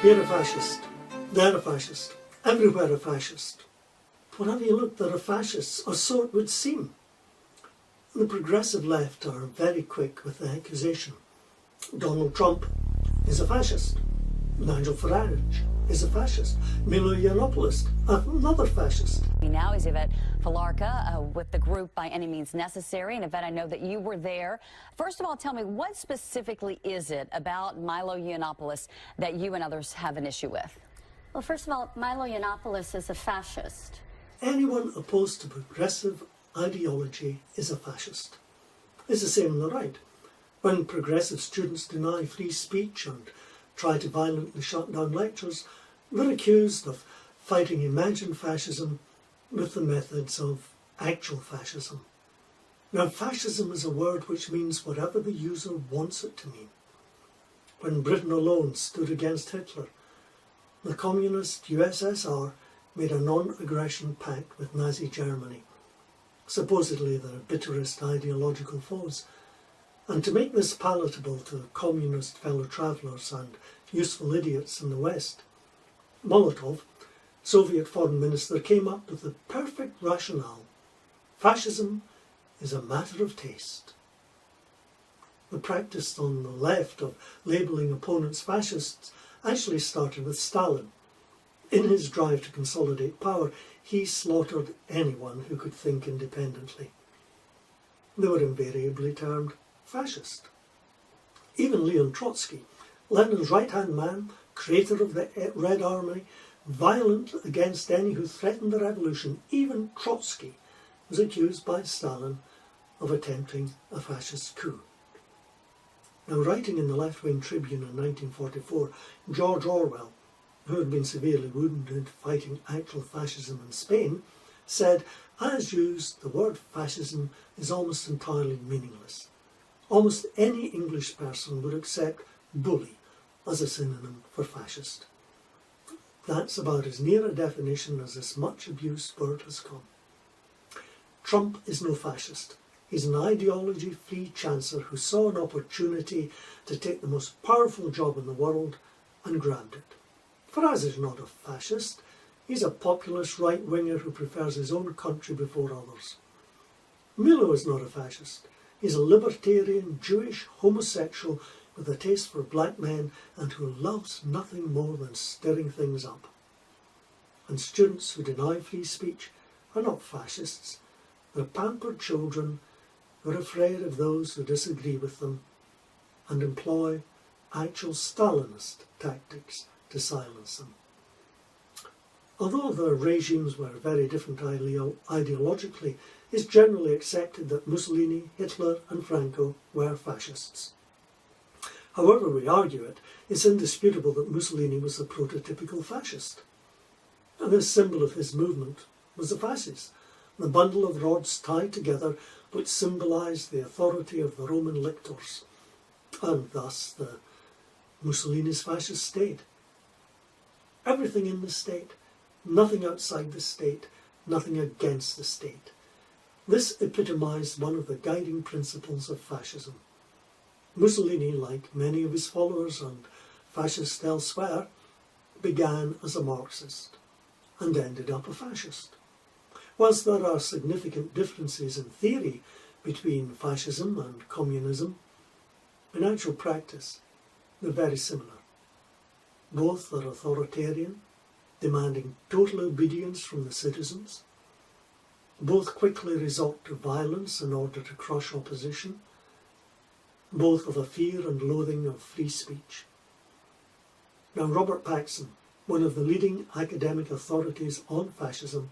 Here a fascist, there a fascist, everywhere a fascist. Wherever you look, there are fascists, or so it would seem. The progressive left are very quick with the accusation. Donald Trump is a fascist. Nigel Farage is a fascist. Milo Yiannopoulos, another fascist. Now is Yvette Falarka with the group By Any Means Necessary. And Yvette, I know that you were there. First of all, tell me, what specifically is it about Milo Yiannopoulos that you and others have an issue with? Well, first of all, Milo Yiannopoulos is a fascist. Anyone opposed to progressive ideology is a fascist. It's the same on the right. When progressive students deny free speech and try to violently shut down lectures, they're accused of fighting imagined fascism with the methods of actual fascism. Now, fascism is a word which means whatever the user wants it to mean. When Britain alone stood against Hitler, the communist USSR made a non-aggression pact with Nazi Germany, supposedly their bitterest ideological foes. And to make this palatable to communist fellow travellers and useful idiots in the West, Molotov, Soviet foreign minister, came up with the perfect rationale. Fascism is a matter of taste. The practice on the left of labelling opponents fascists actually started with Stalin. In his drive to consolidate power, he slaughtered anyone who could think independently. They were invariably termed fascist. Even Leon Trotsky, Lenin's right-hand man, creator of the Red Army, violent against any who threatened the revolution, even Trotsky was accused by Stalin of attempting a fascist coup. Now, writing in the Left-Wing Tribune in 1944, George Orwell, who had been severely wounded fighting actual fascism in Spain, said, as used, the word fascism is almost entirely meaningless. Almost any English person would accept bully as a synonym for fascist. That's about as near a definition as this much abused word has come. Trump is no fascist. He's an ideology-free chancer who saw an opportunity to take the most powerful job in the world and grabbed it. Farage is not a fascist. He's a populist right-winger who prefers his own country before others. Milo is not a fascist. He's a libertarian, Jewish, homosexual with a taste for black men and who loves nothing more than stirring things up. And students who deny free speech are not fascists. They're pampered children who are afraid of those who disagree with them and employ actual Stalinist tactics to silence them. Although their regimes were very different ideologically, it's generally accepted that Mussolini, Hitler and Franco were fascists. However we argue it, it's indisputable that Mussolini was the prototypical fascist. And the symbol of his movement was the fasces, the bundle of rods tied together which symbolised the authority of the Roman lictors, and thus the Mussolini's fascist state. Everything in the state, nothing outside the state, nothing against the state. This epitomised one of the guiding principles of fascism. Mussolini, like many of his followers and fascists elsewhere, began as a Marxist and ended up a fascist. Whilst there are significant differences in theory between fascism and communism, in actual practice they're very similar. Both are authoritarian, demanding total obedience from the citizens. Both quickly resort to violence in order to crush opposition. Both have a fear and loathing of free speech. Now, Robert Paxson, one of the leading academic authorities on fascism,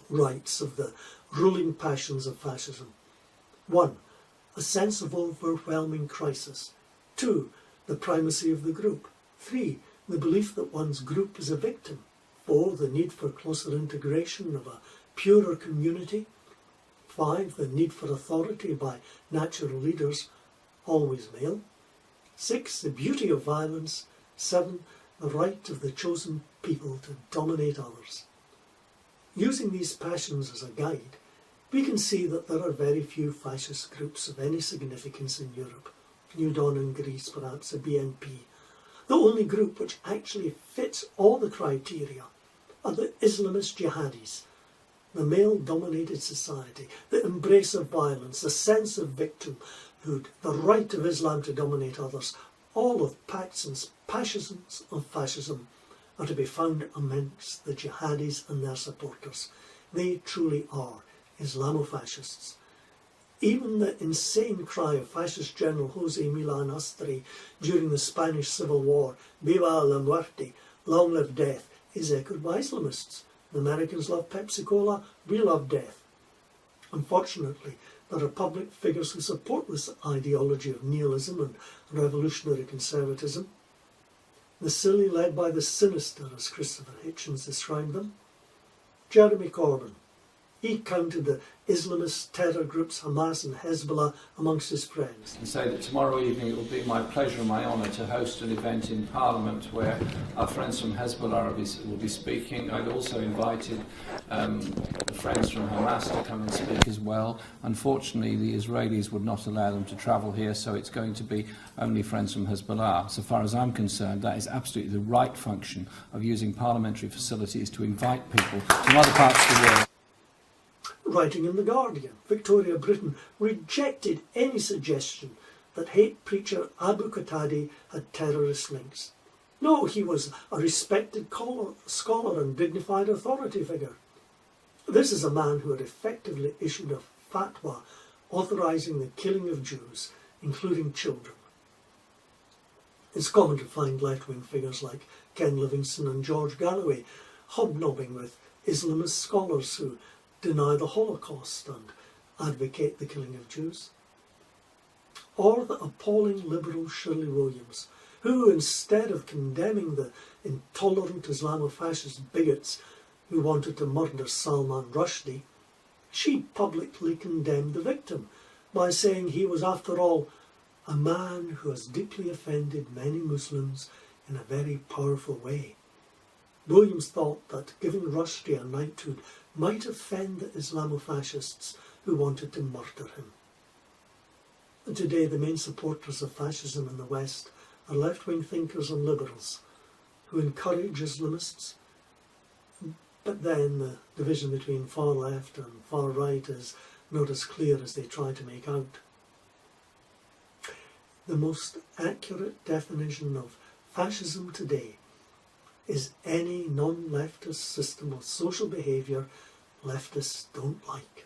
writes of the ruling passions of fascism. 1. A sense of overwhelming crisis. 2. The primacy of the group. 3. The belief that one's group is a victim. 4. The need for closer integration of a purer community. 5. The need for authority by natural leaders, always male. 6. The beauty of violence. 7. The right of the chosen people to dominate others. Using these passions as a guide, we can see that there are very few fascist groups of any significance in Europe. New Dawn in Greece, perhaps a BNP, The only group which actually fits all the criteria are the Islamist jihadis, the male-dominated society, the embrace of violence, the sense of victimhood, the right of Islam to dominate others. All of Paxson's passions of fascism are to be found amongst the jihadis and their supporters. They truly are Islamofascists. Even the insane cry of fascist General Jose Milan Asteri during the Spanish Civil War, "Viva la muerte," long live death, is echoed by Islamists. The Americans love Pepsi Cola, we love death. Unfortunately, there are public figures who support this ideology of nihilism and revolutionary conservatism. The silly led by the sinister, as Christopher Hitchens described them. Jeremy Corbyn. He counted the Islamist terror groups Hamas and Hezbollah amongst his friends. And say that tomorrow evening it will be my pleasure and my honour to host an event in Parliament where our friends from Hezbollah will be speaking. I'd also invited friends from Hamas to come and speak as well. Unfortunately, the Israelis would not allow them to travel here, so it's going to be only friends from Hezbollah. So far as I'm concerned, that is absolutely the right function of using parliamentary facilities to invite people from other parts of the world. Writing in The Guardian, Victoria Britain rejected any suggestion that hate preacher Abu Qatada had terrorist links. No, he was a respected scholar and dignified authority figure. This is a man who had effectively issued a fatwa authorising the killing of Jews, including children. It's common to find left-wing figures like Ken Livingstone and George Galloway hobnobbing with Islamist scholars who deny the Holocaust and advocate the killing of Jews. Or the appalling liberal Shirley Williams, who, instead of condemning the intolerant Islamofascist bigots who wanted to murder Salman Rushdie, she publicly condemned the victim by saying he was, after all, a man who has deeply offended many Muslims in a very powerful way. Williams thought that giving Rushdie a knighthood might offend the Islamofascists who wanted to murder him. And today, the main supporters of fascism in the West are left-wing thinkers and liberals who encourage Islamists, but then the division between far left and far right is not as clear as they try to make out. The most accurate definition of fascism today is any non-leftist system of social behaviour leftists don't like.